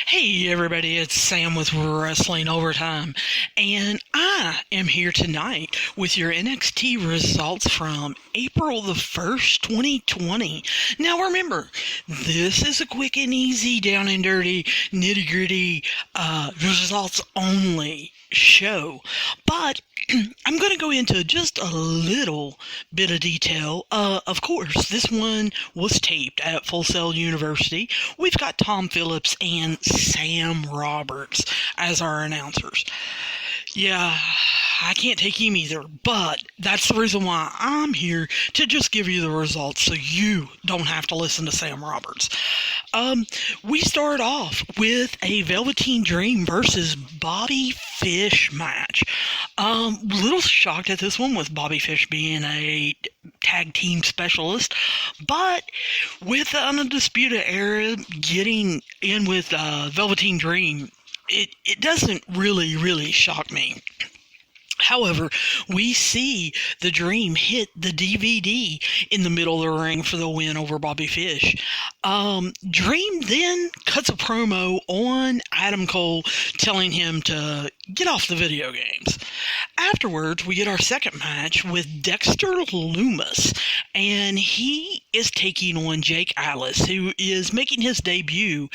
Hey everybody, it's Sam with Wrestling Overtime, and I am here tonight with your NXT results from April the 1st, 2020. Now remember, this is a quick and easy, down and dirty, nitty gritty, results only show, but I'm going to go into just a little bit of detail. Of course, this one was taped at Full Sail University. We've got Tom Phillips and Sam Roberts as our announcers. Yeah, I can't take him either, but that's the reason why I'm here, to just give you the results so you don't have to listen to Sam Roberts. We start off with a Velveteen Dream versus Bobby Fish match. Little shocked at this one, with Bobby Fish being a tag team specialist, but with the Undisputed Era getting in with Velveteen Dream, it doesn't really shock me. However, we see the Dream hit the DVD in the middle of the ring for the win over Bobby Fish. Dream then cuts a promo on Adam Cole, telling him to get off the video games. Afterwards, we get our second match with Dexter Lumis, and he is taking on Jake Atlas, who is making his debut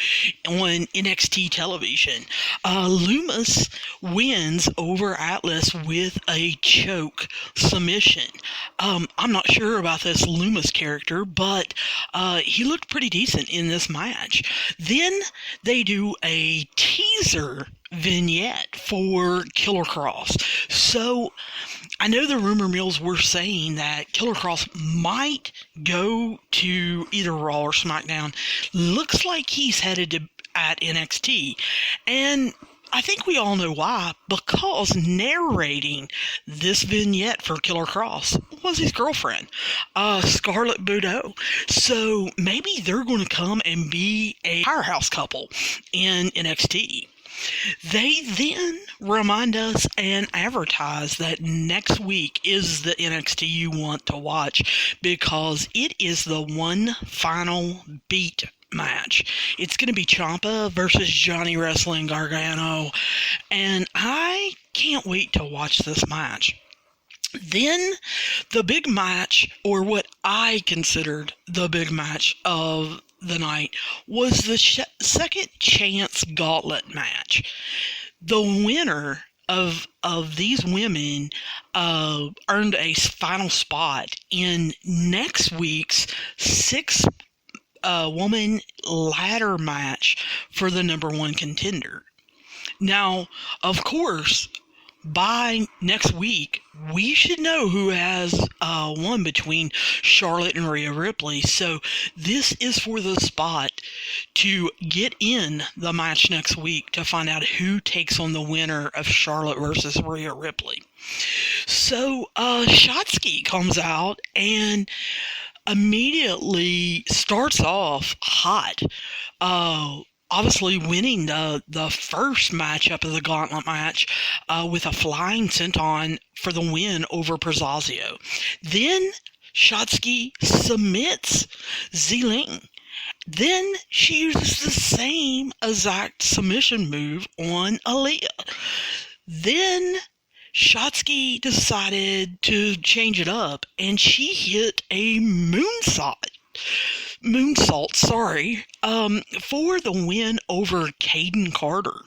on NXT television. Lumis wins over Atlas with a choke submission. I'm not sure about this Lumis character, but he looked pretty decent in this match. Then they do a teaser vignette for Killer Cross. So I know the rumor mills were saying that Killer Cross might go to either Raw or SmackDown. Looks like he's headed to at NXT, and I think we all know why, because narrating this vignette for Killer Cross was his girlfriend, Scarlett Bordeaux. So maybe they're going to come and be a powerhouse couple in NXT. They then remind us and advertise that next week is the NXT you want to watch, because it is the one final beat match. It's going to be Ciampa versus Johnny Wrestling Gargano, and I can't wait to watch this match. Then the big match, or what I considered the big match of the night, was the second chance gauntlet match. The winner of these women earned a final spot in next week's woman ladder match for the number one contender. Now, of course, by next week, we should know who has won between Charlotte and Rhea Ripley. So this is for the spot to get in the match next week to find out who takes on the winner of Charlotte versus Rhea Ripley. So Shotzi comes out and immediately starts off hot. Obviously winning the first matchup of the gauntlet match with a flying senton for the win over Prezazio. Then Shotzi submits Ziling. Then she uses the same exact submission move on Aaliyah. Then Shotzi decided to change it up, and she hit a moonsault, for the win over Caden Carter.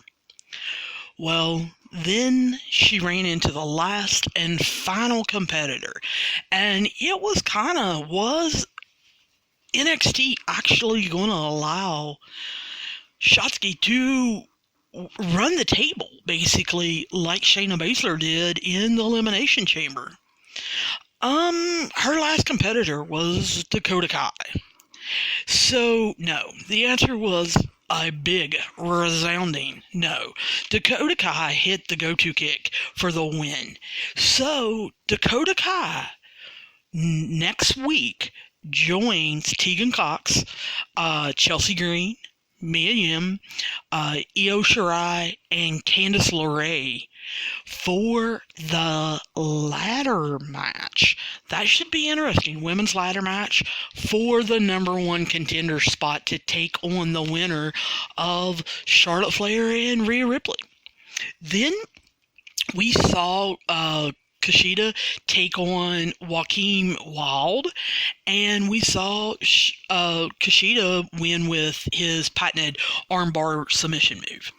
Well, then she ran into the last and final competitor, and it was NXT actually going to allow Shotzi to run the table, basically, like Shayna Baszler did in the Elimination Chamber. Her last competitor was Dakota Kai. So, no. The answer was a big, resounding no. Dakota Kai hit the go-to kick for the win. So, Dakota Kai, next week, joins Tegan Cox, Chelsea Green, Mia Yim, Io Shirai, and Candice LeRae for the ladder match. That should be interesting. Women's ladder match for the number one contender spot to take on the winner of Charlotte Flair and Rhea Ripley. Then we saw Kushida take on Joaquin Wilde, and we saw Kushida win with his patented armbar submission move.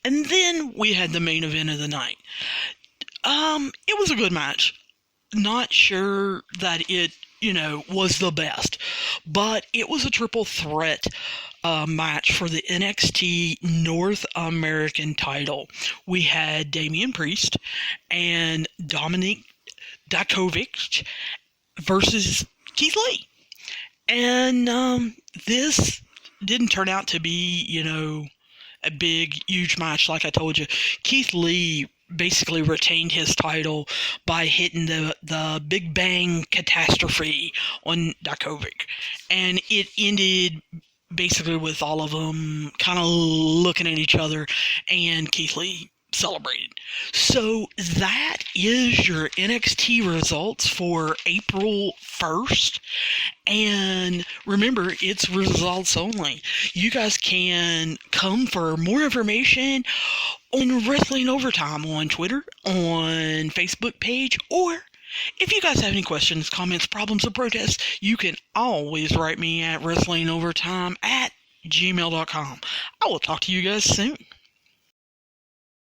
And then we had the main event of the night. It was a good match. Not sure that it, was the best, but it was a triple threat match for the NXT North American title. We had Damian Priest and Dominik Dijakovic versus Keith Lee. And this didn't turn out to be, a big, huge match like I told you. Keith Lee basically retained his title by hitting the Big Bang Catastrophe on Dijakovic. And it ended basically with all of them kind of looking at each other, and Keith Lee celebrated. So that is your NXT results for April 1st. And remember, it's results only. You guys can come for more information on Wrestling Overtime on Twitter, on Facebook page, or if you guys have any questions, comments, problems, or protests, you can always write me at wrestlingovertime@gmail.com. I will talk to you guys soon.